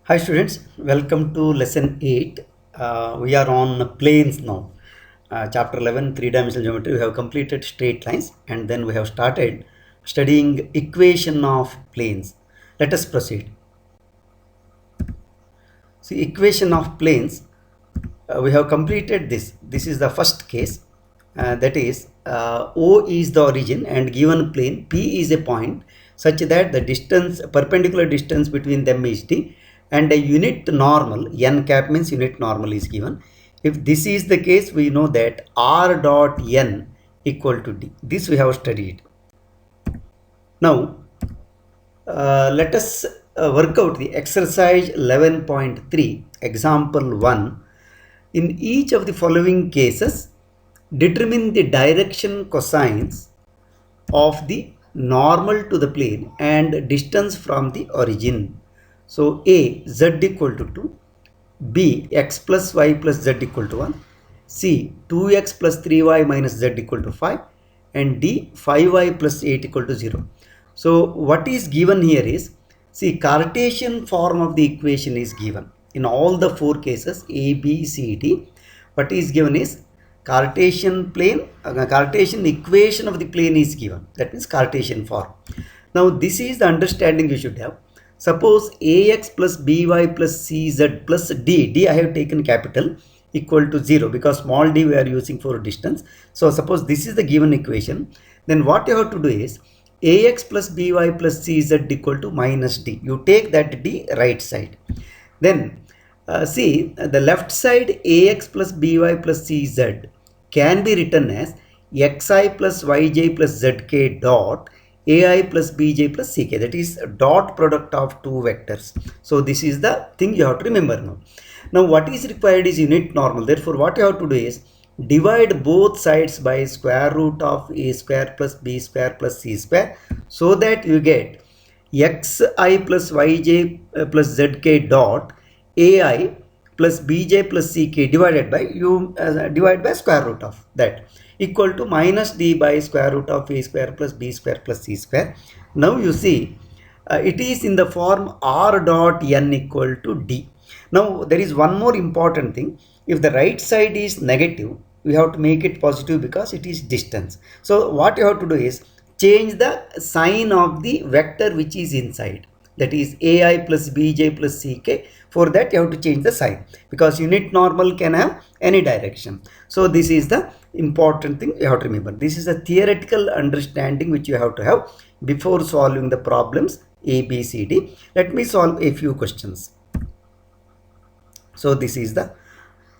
Hi students, welcome to lesson 8. We are on planes now. Chapter 11, three-dimensional geometry. We have completed straight lines and then we have started studying equation of planes. Let us proceed. See, equation of planes, we have completed this. This is the first case. That is, O is the origin and given plane P is a point such that the distance, perpendicular distance between them is D, and a unit normal, n cap means unit normal is given. If this is the case, we know that R dot n equal to D. This we have studied. Now, let us work out the exercise 11.3, example 1. In each of the following cases, determine the direction cosines of the normal to the plane and distance from the origin. So A, z equal to 2, B, x plus y plus z equal to 1, C, 2x plus 3y minus z equal to 5, and D, 5y plus 8 equal to 0. So what is given here is, see, Cartesian form of the equation is given in all the four cases A, B, C, D. What is given is Cartesian plane, Cartesian equation of the plane is given. That means Cartesian form. Now this is the understanding you should have. Suppose ax plus by plus cz plus d I have taken capital, equal to 0 because small d we are using for distance. So suppose this is the given equation. Then what you have to do is ax plus by plus cz equal to minus d. You take that d right side. Then see the left side ax plus by plus cz can be written as xi plus yj plus zk dot ai plus bj plus ck, that is dot product of two vectors. So this is the thing you have to remember now. Now what is required is unit normal. Therefore what you have to do is divide both sides by square root of a square plus b square plus c square, so that you get xi plus yj plus zk dot ai plus bj plus ck divided by you divide by square root of that, equal to minus d by square root of a square plus b square plus c square. Now you see it is in the form r dot n equal to d. Now there is one more important thing. If the right side is negative, we have to make it positive because it is distance. So what you have to do is change the sign of the vector which is inside, that is ai plus bj plus ck. For that you have to change the sign because unit normal can have any direction. So this is the important thing you have to remember. This is a theoretical understanding which you have to have before solving the problems a b c d. Let me solve a few questions. So this is the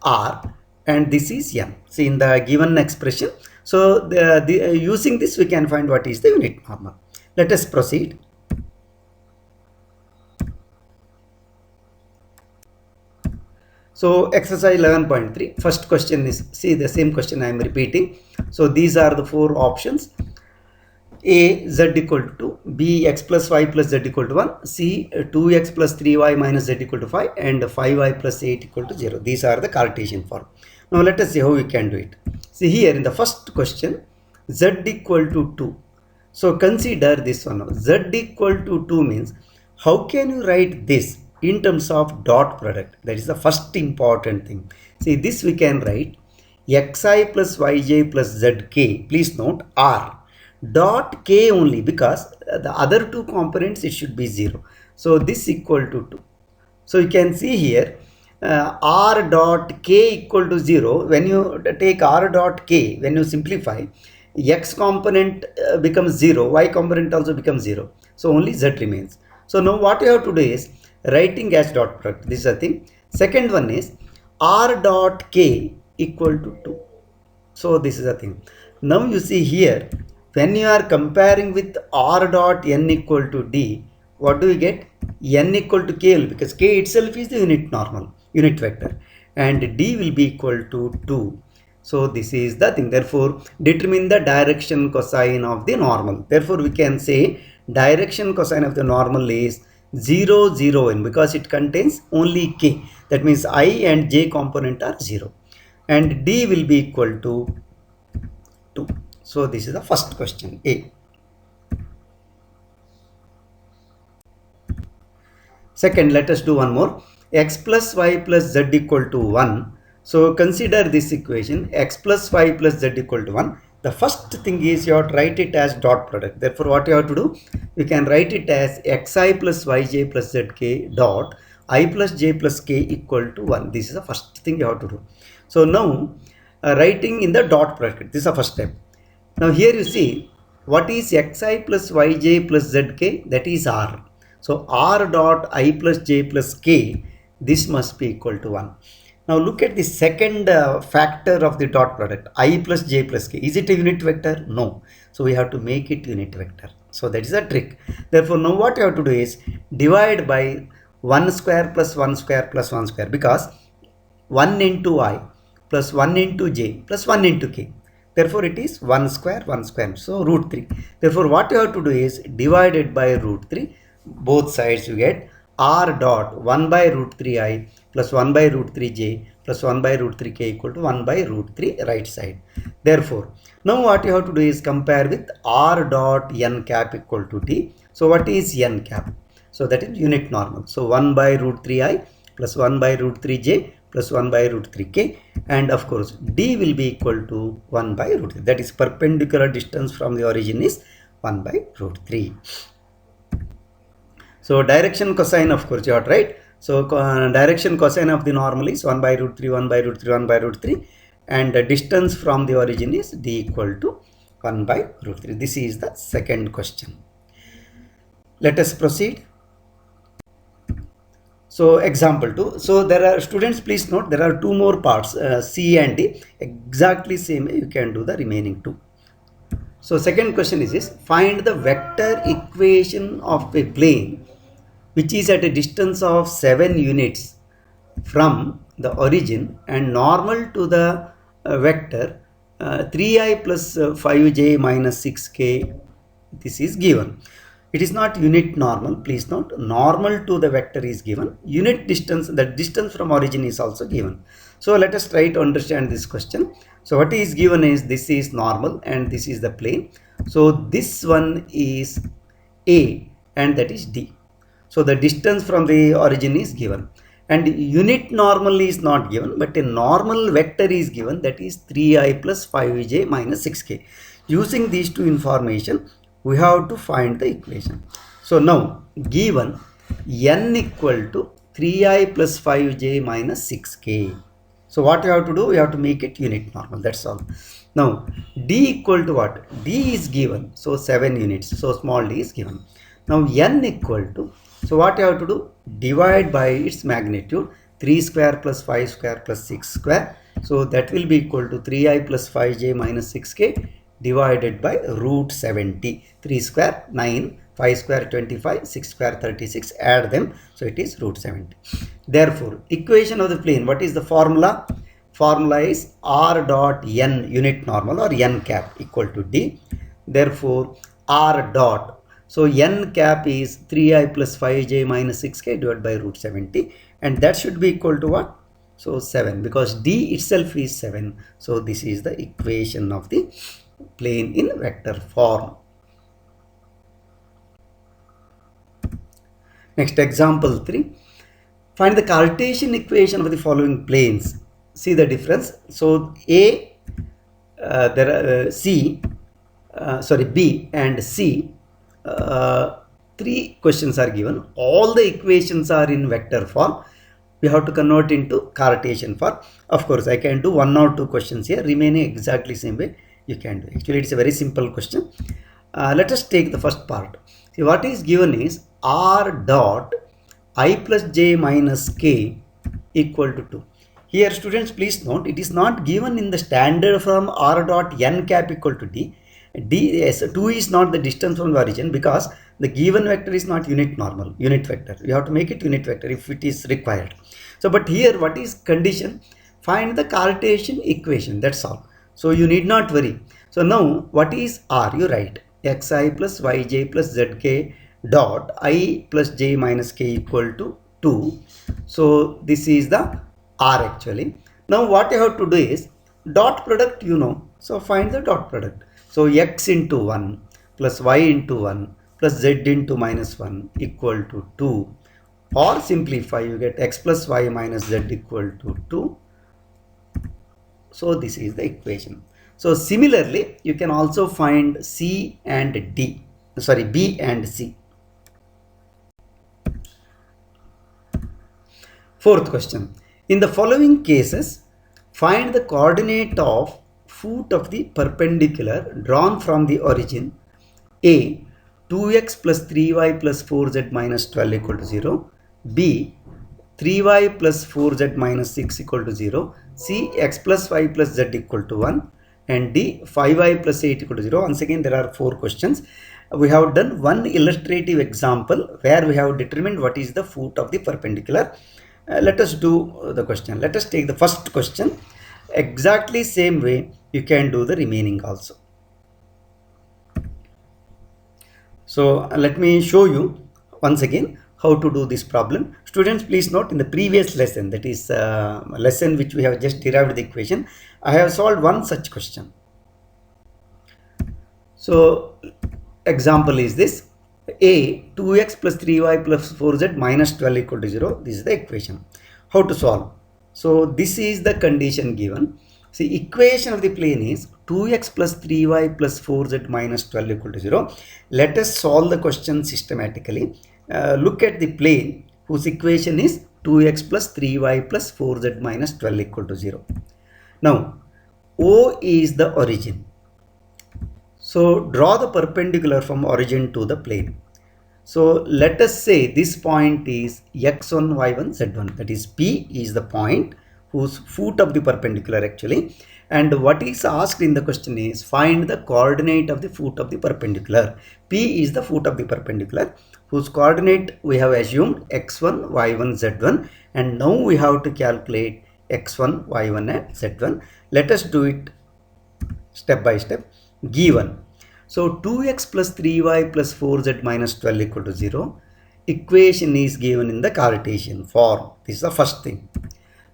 r and this is n. See in the given expression. So using this we can find what is the unit normal. Let us proceed. So exercise 11.3, first question is, see the same question I am repeating. So these are the four options. A, z equal to 2, B, x plus y plus z equal to 1, C, 2x plus 3y minus z equal to 5, and 5y plus 8 equal to 0. These are the Cartesian form. Now let us see how we can do it. See here in the first question, z equal to 2. So consider this one. Z equal to 2 means, how can you write this in terms of dot product? That is the first important thing. See, this we can write xi plus yj plus zk. Please note r dot k only, because the other two components it should be 0. So this equal to 2. So you can see here r dot k equal to 0. When you take r dot k, when you simplify, x component becomes 0, y component also becomes 0. So only z remains. So now what you have to do is writing as dot product. This is a thing. Second one is r dot k equal to 2. So this is a thing. Now you see here, when you are comparing with r dot n equal to d, what do we get? N equal to k, because k itself is the unit normal, unit vector, and d will be equal to 2. So this is the thing. Therefore determine the direction cosine of the normal. Therefore we can say direction cosine of the normal is 0 0 n, because it contains only k. That means I and j component are 0, and d will be equal to 2. So this is the first question, A. Second, let us do one more. X plus y plus z equal to 1. So consider this equation, x plus y plus z equal to 1. The first thing is you have to write it as dot product. Therefore, what you have to do? You can write it as xi plus yj plus zk dot I plus j plus k equal to 1. This is the first thing you have to do. So now, writing in the dot product, this is the first step. Now here you see, what is xi plus yj plus zk? That is r. So r dot I plus j plus k, this must be equal to 1. Now look at the second factor of the dot product, I plus j plus k. Is it a unit vector? No. So we have to make it unit vector. So that is a trick. Therefore now what you have to do is divide by 1 square plus 1 square plus 1 square, because 1 into I plus 1 into j plus 1 into k. Therefore it is 1 square 1 square. So root 3. Therefore what you have to do is divided by root 3. Both sides you get r dot 1 by root 3i plus 1 by root 3j plus 1 by root 3k equal to 1 by root 3 right side. Therefore now what you have to do is compare with r dot n cap equal to t. So what is n cap? So that is unit normal. So 1 by root 3i plus 1 by root 3j plus 1 by root 3k, and of course d will be equal to 1 by root 3. That is perpendicular distance from the origin is 1 by root 3. So direction cosine, of course you have to write. So direction cosine of the normal is 1 by root 3, 1 by root 3, 1 by root 3, and the distance from the origin is d equal to 1 by root 3. This is the second question. Let us proceed. So example 2. So there are, students, please note, there are two more parts, C and D. Exactly same you can do the remaining two. So second question is this: find the vector equation of a plane which is at a distance of 7 units from the origin and normal to the vector 3i plus 5j minus 6k. This is given. It is not unit normal. Please note, normal to the vector is given. Unit distance, the distance from origin is also given. So let us try to understand this question. So what is given is this is normal and this is the plane. So this one is A and that is D. So the distance from the origin is given. And unit normal is not given, but a normal vector is given, that is 3i plus 5j minus 6k. Using these two information, we have to find the equation. So now given n equal to 3i plus 5j minus 6k. So what you have to do? You have to make it unit normal. That's all. Now d equal to what? D is given. So 7 units. So small d is given. Now n equal to, so what you have to do? Divide by its magnitude. 3 square plus 5 square plus 6 square. So that will be equal to 3i plus 5j minus 6k divided by root 70. 3 square 9, 5 square 25, 6 square 36. Add them. So it is root 70. Therefore, equation of the plane, what is the formula? Formula is r dot n unit normal or n cap equal to d. Therefore, r dot, so n cap is 3i plus 5j minus 6k divided by root 70, and that should be equal to what? So 7, because d itself is 7. So this is the equation of the plane in vector form. Next, example 3. Find the Cartesian equation of the following planes. See the difference. So B and C, 3 questions are given. All the equations are in vector form. We have to convert into Cartesian form. Of course, I can do 1 or 2 questions here, remaining exactly same way you can do. Actually, it's a very simple question. Let us take the first part. See, what is given is r dot I plus j minus k equal to 2. Here, students, please note, it is not given in the standard form r dot n cap equal to d. Yes, 2 is not the distance from the origin, because the given vector is not unit normal, unit vector. You have to make it unit vector if it is required. So, but here what is condition? Find the Cartesian equation, that's all. So you need not worry. So now what is r? You write xi plus yj plus zk dot I plus j minus k equal to 2. So this is the r actually. Now what you have to do is dot product, you know. So find the dot product. So x into 1 plus y into 1 plus z into minus 1 equal to 2. or simplify, you get x plus y minus z equal to 2. So this is the equation. So similarly, you can also find C and D, sorry, B and C. Fourth question. In the following cases, find the coordinate of foot of the perpendicular drawn from the origin A 2x plus 3y plus 4z minus 12 equal to 0, B 3y plus 4z minus 6 equal to 0, C x plus y plus z equal to 1, and D 5y plus 8 equal to 0. Once again, there are 4 questions. We have done one illustrative example where we have determined what is the foot of the perpendicular. Let us do the question. Let us take the first question. Exactly same way you can do the remaining also. So let me show you once again how to do this problem. Students, please note, in the previous lesson, that is lesson which we have just derived the equation, I have solved one such question. So example is this: A 2x plus 3y plus 4z minus 12 equal to 0. This is the equation. How to solve? So this is the condition given. See, equation of the plane is 2x plus 3y plus 4z minus 12 equal to 0. Let us solve the question systematically. Look at the plane whose equation is 2x plus 3y plus 4z minus 12 equal to 0. Now, O is the origin. So draw the perpendicular from origin to the plane. So let us say this point is x1, y1, z1. That is, P is the point whose foot of the perpendicular actually. And what is asked in the question is find the coordinate of the foot of the perpendicular. P is the foot of the perpendicular whose coordinate we have assumed x1, y1, z1. And now we have to calculate x1, y1 and z1. Let us do it step by step. Given. So 2x plus 3y plus 4z minus 12 equal to 0. Equation is given in the Cartesian form. This is the first thing.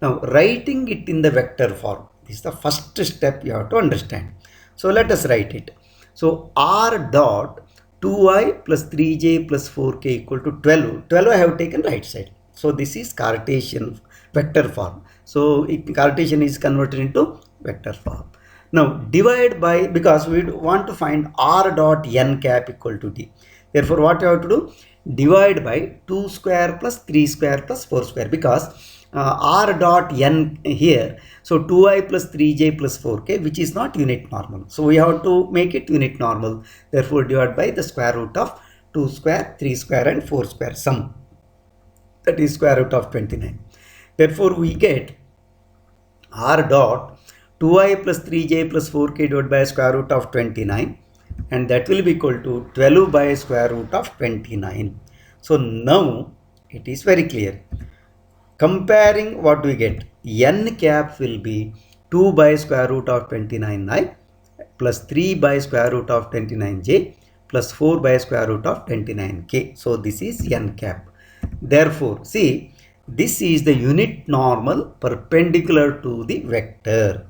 Now writing it in the vector form. This is the first step you have to understand. So let us write it. So r dot 2y plus 3j plus 4k equal to 12. 12 I have taken right side. So this is Cartesian vector form. So Cartesian is converted into vector form. Now divide by, because we want to find r dot n cap equal to d. Therefore what you have to do? Divide by 2 square plus 3 square plus 4 square, because r dot n here, so 2i plus 3j plus 4k, which is not unit normal. So we have to make it unit normal. Therefore divide by the square root of 2 square, 3 square and 4 square sum. That is square root of 29. Therefore we get r dot 2i plus 3j plus 4k divided by square root of 29, and that will be equal to 12 by square root of 29. So now it is very clear. Comparing, what do we get? N cap will be 2 by square root of 29i plus 3 by square root of 29j plus 4 by square root of 29k. So this is n cap. Therefore, see, this is the unit normal perpendicular to the vector,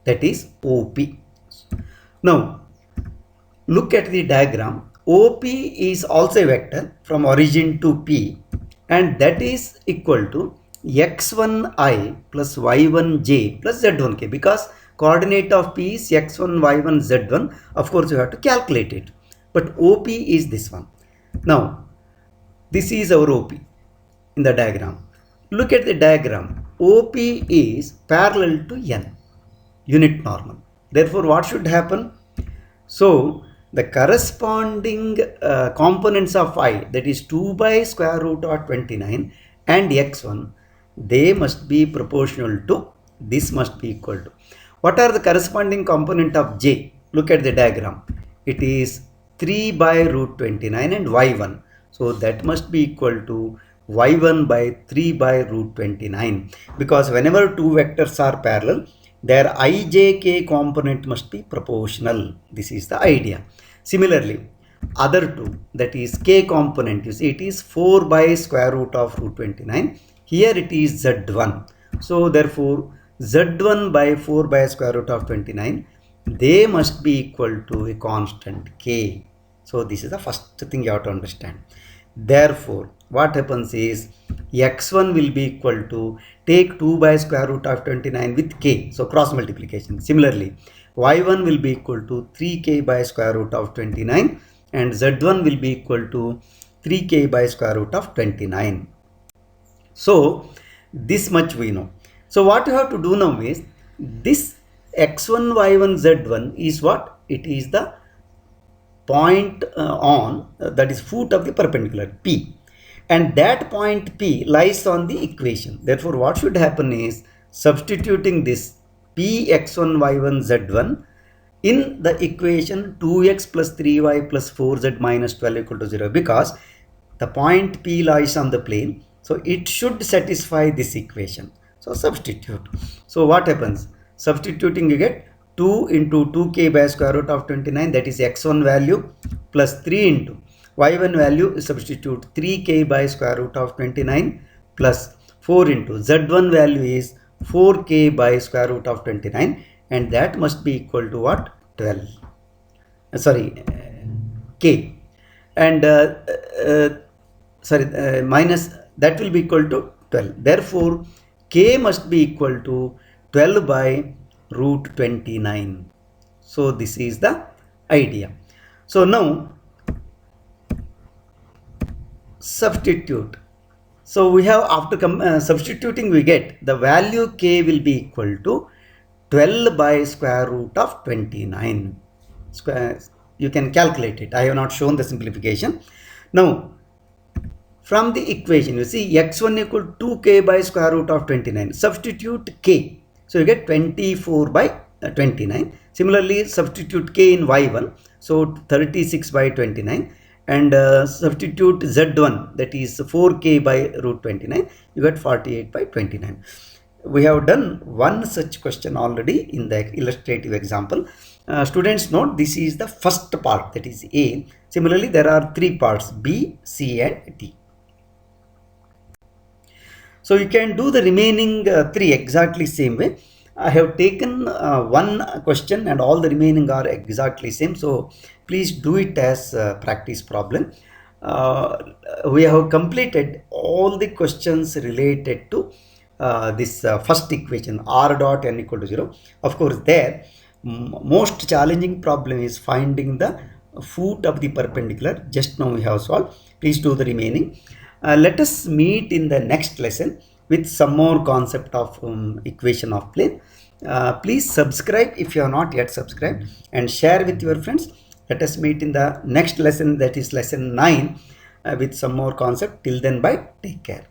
that is OP. Now look at the diagram. OP is also a vector from origin to P, and that is equal to x1i plus y1j plus z1k, because coordinate of P is x1, y1, z1. Of course you have to calculate it, but OP is this one. Now this is our OP in the diagram. Look at the diagram. OP is parallel to n, unit normal. Therefore what should happen? So the corresponding components of I, that is 2 by square root of 29 and x1, they must be proportional to, this must be equal to. What are the corresponding component of j? Look at the diagram. It is 3 by root 29 and y1. So that must be equal to y1 by 3 by root 29, because whenever two vectors are parallel, their ijk component must be proportional. This is the idea. Similarly, other two, that is k component, you see it is 4 by square root of root 29. Here it is z1. So therefore z1 by 4 by square root of 29, they must be equal to a constant k. So this is the first thing you have to understand. Therefore what happens is x1 will be equal to, take 2 by square root of 29 with k, so cross multiplication. Similarly, y1 will be equal to 3k by square root of 29 and z1 will be equal to 3k by square root of 29. So this much we know. So what you have to do now is, this x1, y1, z1 is what? It is the point that is foot of the perpendicular P, and that point P lies on the equation. Therefore what should happen is, substituting this P x1 y1 z1 in the equation 2x plus 3y plus 4z minus 12 equal to 0, because the point P lies on the plane, so it should satisfy this equation. So substitute. So what happens? Substituting, you get 2 into 2k by square root of 29, that is x1 value, plus 3 into y1 value, substitute 3k by square root of 29 plus 4 into z1 value is 4k by square root of 29, and that must be equal to what? 12. K. And minus, that will be equal to 12. Therefore k must be equal to 12 by root 29. So this is the idea. So now substitute. So we have, after substituting, we get the value k will be equal to 12 by square root of 29. You can calculate it. I have not shown the simplification. Now from the equation, you see x1 equal to 2k by square root of 29. Substitute k. So you get 24 by 29. Similarly, substitute k in y1. So 36 by 29. And substitute z1, that is 4k by root 29. You get 48 by 29. We have done one such question already in the illustrative example. Students note, this is the first part, that is A. Similarly, there are three parts, B, C and D. So you can do the remaining three exactly same way. I have taken one question and all the remaining are exactly same. So please do it as practice problem. We have completed all the questions related to this first equation, r dot n equal to 0. Of course, there most challenging problem is finding the foot of the perpendicular. Just now we have solved. Please do the remaining. Let us meet in the next lesson with some more concept of equation of plane. Please subscribe if you are not yet subscribed, and share with your friends. Let us meet in the next lesson, that is lesson 9, with some more concept. Till then, bye. Take care.